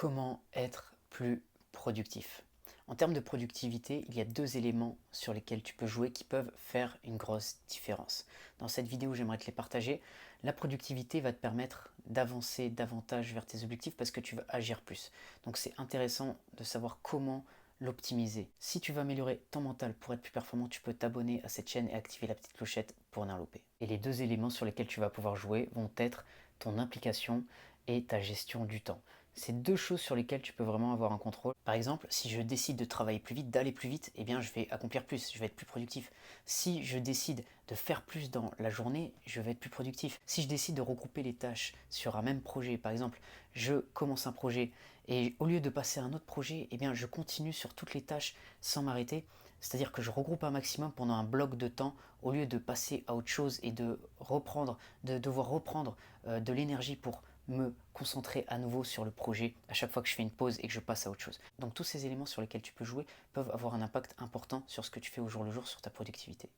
Comment être plus productif? En termes de productivité, il y a deux éléments sur lesquels tu peux jouer qui peuvent faire une grosse différence. Dans cette vidéo, j'aimerais te les partager. La productivité va te permettre d'avancer davantage vers tes objectifs parce que tu vas agir plus. Donc c'est intéressant de savoir comment l'optimiser. Si tu veux améliorer ton mental pour être plus performant, tu peux t'abonner à cette chaîne et activer la petite clochette pour n'en louper. Et les deux éléments sur lesquels tu vas pouvoir jouer vont être ton implication et ta gestion du temps. C'est deux choses sur lesquelles tu peux vraiment avoir un contrôle. Par exemple, si je décide de travailler plus vite, d'aller plus vite, eh bien je vais accomplir plus, je vais être plus productif. Si je décide de faire plus dans la journée, je vais être plus productif. Si je décide de regrouper les tâches sur un même projet, par exemple, je commence un projet et au lieu de passer à un autre projet, eh bien je continue sur toutes les tâches sans m'arrêter. C'est-à-dire que je regroupe un maximum pendant un bloc de temps au lieu de passer à autre chose et de reprendre, de devoir reprendre de l'énergie pour me concentrer à nouveau sur le projet à chaque fois que je fais une pause et que je passe à autre chose. Donc tous ces éléments sur lesquels tu peux jouer peuvent avoir un impact important sur ce que tu fais au jour le jour sur ta productivité.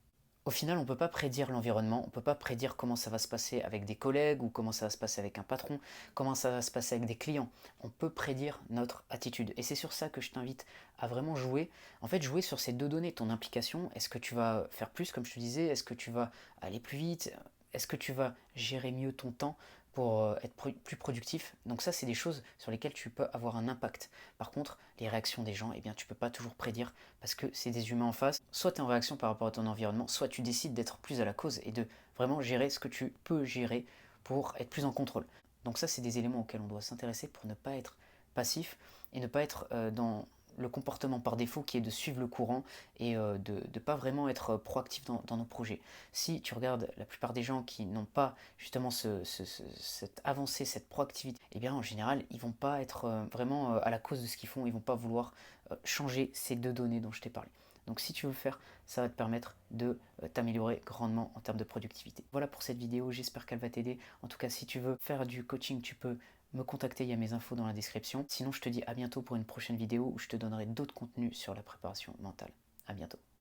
Au final, on ne peut pas prédire l'environnement, on ne peut pas prédire comment ça va se passer avec des collègues ou comment ça va se passer avec un patron, comment ça va se passer avec des clients. On peut prédire notre attitude. Et c'est sur ça que je t'invite à vraiment jouer. En fait, jouer sur ces deux données, ton implication. Est-ce que tu vas faire plus, comme je te disais? Est-ce que tu vas aller plus vite? Est-ce que tu vas gérer mieux ton temps pour être plus productif? Donc ça, c'est des choses sur lesquelles tu peux avoir un impact. Par contre, les réactions des gens, eh bien, tu ne peux pas toujours prédire parce que c'est des humains en face. Soit tu es en réaction par rapport à ton environnement, soit tu décides d'être plus à la cause et de vraiment gérer ce que tu peux gérer pour être plus en contrôle. Donc ça, c'est des éléments auxquels on doit s'intéresser pour ne pas être passif et ne pas être dans le comportement par défaut qui est de suivre le courant et de ne pas vraiment être proactif dans nos projets. Si tu regardes la plupart des gens qui n'ont pas justement cette avancée, cette proactivité, eh bien en général, ils vont pas être vraiment à la cause de ce qu'ils font, ils vont pas vouloir changer ces deux données dont je t'ai parlé. Donc si tu veux le faire, ça va te permettre de t'améliorer grandement en termes de productivité. Voilà pour cette vidéo, j'espère qu'elle va t'aider. En tout cas, si tu veux faire du coaching, tu peux me contacter, il y a mes infos dans la description. Sinon, je te dis à bientôt pour une prochaine vidéo où je te donnerai d'autres contenus sur la préparation mentale. À bientôt.